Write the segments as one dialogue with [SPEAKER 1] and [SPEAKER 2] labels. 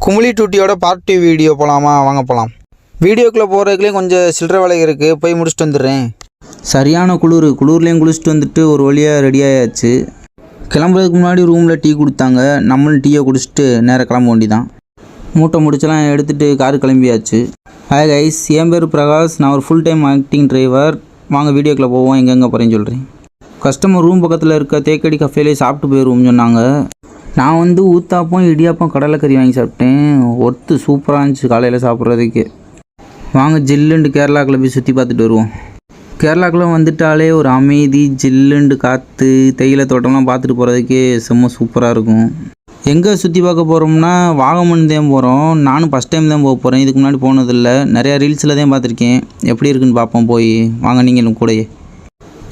[SPEAKER 1] Kumily டூட்டியோட part 2 video போகலாமா? வாங்க போகலாம். வீடியோக்குள்ளே போகிறதுக்குலேயும் கொஞ்சம் சில்லற வேலை இருக்குது, போய் முடிச்சுட்டு வந்துடுறேன்.
[SPEAKER 2] சரியான குளிர்லேயும் குளிச்சுட்டு வந்துட்டு ஒரு வழியாக ரெடி ஆயாச்சு. கிளம்புறதுக்கு முன்னாடி ரூமில் டீ கொடுத்தாங்க. நம்மளும் டீயை குடிச்சிட்டு நேராக கிளம்ப வேண்டிதான். மூட்டை முடிச்செல்லாம் எடுத்துகிட்டு காரு கிளம்பியாச்சு. ஹாய் கைஸ், என் பேர் பிரகாஷ். நான் ஒரு ஃபுல் டைம் ஆக்டிங் டிரைவர். வாங்க வீடியோக்குள்ளே போவோம். எங்கெங்கே போகிறேன்னு சொல்கிறேன். கஸ்டமர் ரூம் பக்கத்தில் இருக்க தேக்கடி கஃபேலே சாப்பிட்டு போயிடுவோம்னு சொன்னாங்க. நான் ஊத்தாப்பம் இடியாப்பம் கடலைக்கறி வாங்கி சாப்பிட்டேன். ஒர்த்து சூப்பராக இருந்துச்சு காலையில் சாப்பிட்றதுக்கு. வாங்க ஜில்லுண்டு கேரளாக்குள்ளே போய் சுற்றி பார்த்துட்டு வருவோம். கேரளாக்குள்ளே வந்துட்டாலே ஒரு அமைதி, ஜில்லுண்டு காற்று, தேயிலை தோட்டம்லாம் பார்த்துட்டு போகிறதுக்கே செம்ம சூப்பராக இருக்கும். எங்கே சுற்றி பார்க்க போகிறோம்னா வாகமன் தான் போகிறோம். நானும் ஃபஸ்ட் டைம் தான் போக போகிறேன். இதுக்கு முன்னாடி போனதில்லை. நிறையா ரீல்ஸில் தான் பார்த்துருக்கேன். எப்படி இருக்குன்னு பார்ப்போம். போய் வாங்க நீங்களும் கூடயே.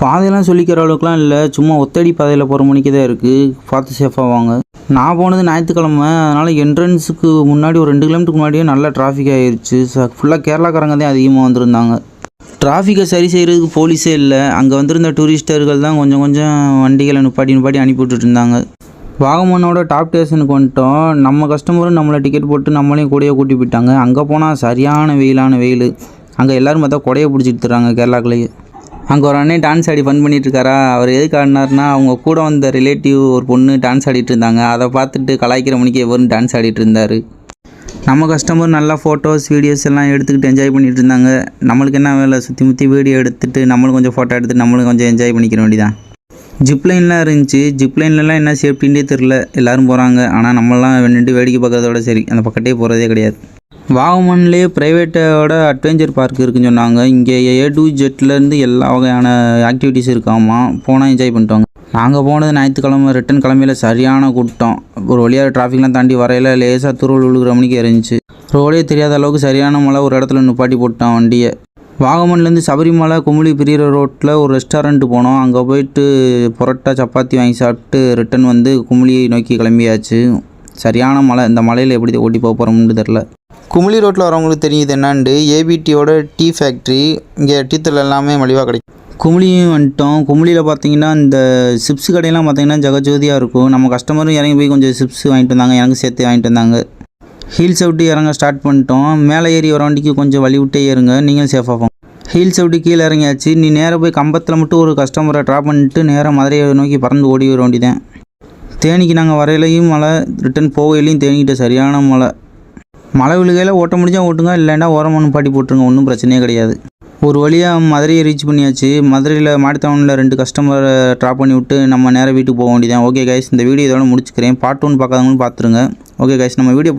[SPEAKER 2] பாதையெல்லாம் சொல்லிக்கிற அளவுக்குலாம் இல்லை, சும்மா ஒத்தடி பாதையில் போகிற மணிக்கு தான் இருக்குது. பார்த்து சேஃபாக வாங்க. நான் போனது ஞாயிற்றுக்கிழமை, அதனால் என்ட்ரன்ஸுக்கு முன்னாடி ஒரு 2 கிலோமீட்டருக்கு முன்னாடியே நல்லா டிராஃபிக் ஆகிடுச்சு. ஃபுல்லாக கேரளாக்காரங்க தான் அதிகமாக வந்திருந்தாங்க. டிராஃபிக்கை சரி செய்கிறதுக்கு போலீஸே இல்லை. அங்கே வந்திருந்த டூரிஸ்டர்கள் தான் கொஞ்சம் வண்டிகளை நிப்பாட்டி அனுப்பி விட்டுட்டு இருந்தாங்க. வாகமனோட டாப் ஸ்டேஷனுக்கு வந்துட்டோம். நம்ம கஸ்டமரும் நம்மளை டிக்கெட் போட்டு நம்மளையும் கூடையே கூட்டி போயிட்டாங்க. அங்கே போனால் சரியான வெயில். அங்கே எல்லோரும் பார்த்தா கொடையை பிடிச்சிட்டு தர்றாங்க கேரளாக்குள்ளேயே. அங்கே ஒரு அண்ணன் டான்ஸ் ஆடி ஃபன் பண்ணிகிட்ருக்காரா. அவர் எதுக்கு ஆடினார்னா, அவங்க கூட வந்த ரிலேட்டிவ் ஒரு பொண்ணு டான்ஸ் ஆடிட்டு இருந்தாங்க. அதை பார்த்துட்டு கலாய்க்கிற மணிக்கு எவரும் டான்ஸ் ஆடிட்டு இருந்தார். நம்ம கஸ்டமர் நல்லா ஃபோட்டோஸ் வீடியோஸ் எல்லாம் எடுத்துக்கிட்டு என்ஜாய் பண்ணிகிட்டு இருந்தாங்க. நம்மளுக்கு என்ன வேலை, சுற்றி வீடியோ எடுத்துகிட்டு நம்மளும் கொஞ்சம் ஃபோட்டோ எடுத்துகிட்டு நம்மளும் கொஞ்சம் என்ஜாய் பண்ணிக்கிற வேண்டியதான். ஜிப்லைன்லாம் இருந்துச்சு. ஜிப்லைன்லாம் என்ன சேஃப்டின்னே தெரில. எல்லோரும் போகிறாங்க. ஆனால் நம்மளாம் நின்று வேடிக்கை பார்க்கறதோட சரி, அந்த பக்கத்தே போகிறதே கிடையாது. வாகமன்லேயே ப்ரைவேட்டோட அட்வென்ச்சர் பார்க் இருக்குன்னு சொன்னாங்க. இங்கே A to Zலேருந்து எல்லா வகையான ஆக்டிவிட்டீஸ் இருக்காமா. போனால் என்ஜாய் பண்ணிட்டோங்க. நாங்கள் போனது ஞாயிற்றுக்கிழமை. ரிட்டன் கிளம்பியில் சரியான கூட்டம். ஒரு வழியாக டிராஃபிக்லாம் தாண்டி வரையில் லேசாக துருவல் விழுகிற மணிக்கு இருந்துச்சு. ரோடே தெரியாத அளவுக்கு சரியான மழை. ஒரு இடத்துல நிப்பாட்டி போட்டோம் வண்டியை. வாகமன்லேருந்து சபரிமலை குமுளி பிரிகிற ரோட்டில் ஒரு ரெஸ்டாரண்ட்டு போனோம். அங்கே போயிட்டு பரோட்டா சப்பாத்தி வாங்கி சாப்பிட்டு ரிட்டன் குமுளி நோக்கி கிளம்பியாச்சு. சரியான மழை. இந்த மலையில் எப்படி ஓட்டி போக போகிறோம்னு தெரில.
[SPEAKER 1] குமுளி ரோட்டில் வரவங்களுக்கு தெரியுது என்னாண்டு, ABTயோட டீ ஃபேக்ட்ரி. இங்கே டீத்தூள் எல்லாமே மலிவாக கிடைக்கும்.
[SPEAKER 2] குமுளியும் வந்துட்டோம். குமுளியில் பார்த்தீங்கன்னா இந்த சிப்ஸ் கடையெல்லாம் பார்த்தீங்கன்னா ஜகஜோதியாக இருக்கும். நம்ம கஸ்டமரும் இறங்கி போய் கொஞ்சம் சிப்ஸ் வாங்கிட்டு வந்தாங்க. எனக்கு சேர்த்து வாங்கிட்டு வந்தாங்க. ஹீல்ஸ் விட்டு இறங்க ஸ்டார்ட் பண்ணிட்டோம். மேலே ஏறி வர வண்டிக்கு கொஞ்சம் வழி விட்டே ஏறுங்க, நீங்களும் சேஃபாக போங்க. ஹீல்ஸ் விட்டு கீழே இறங்கியாச்சு. நீ நேராக போய் கம்பத்தில் மட்டும் ஒரு கஸ்டமரை ட்ராப் பண்ணிட்டு நேராக மதுரையை நோக்கி பறந்து ஓடி வர வேண்டியதான். தேனிக்கு நாங்கள் வரையிலையும் மழை, ரிட்டன் போகையிலையும் தேனிக்கிட்ட சரியான மழை விழுகையில் ஓட்ட முடிஞ்சால் ஓட்டுங்க, இல்லைன்னா ஓரமான பாட்டி போட்டுருங்க, ஒன்றும் பிரச்சனையே கிடையாது. ஒரு வழியாக மதுரையை ரீச் பண்ணியாச்சு. மதுரையில் மாடித்தவனில் 2 கஸ்டமரை ட்ராப் பண்ணி விட்டு நம்ம நேராக வீட்டுக்கு போக வேண்டியதான். ஓகே கைஸ், இந்த வீடியோ இதோட முடிச்சுக்கிறேன். பார்ட் 1 பார்க்காதவங்களும் பார்த்துருங்க. ஓகே கைஸ், நம்ம வீடியோ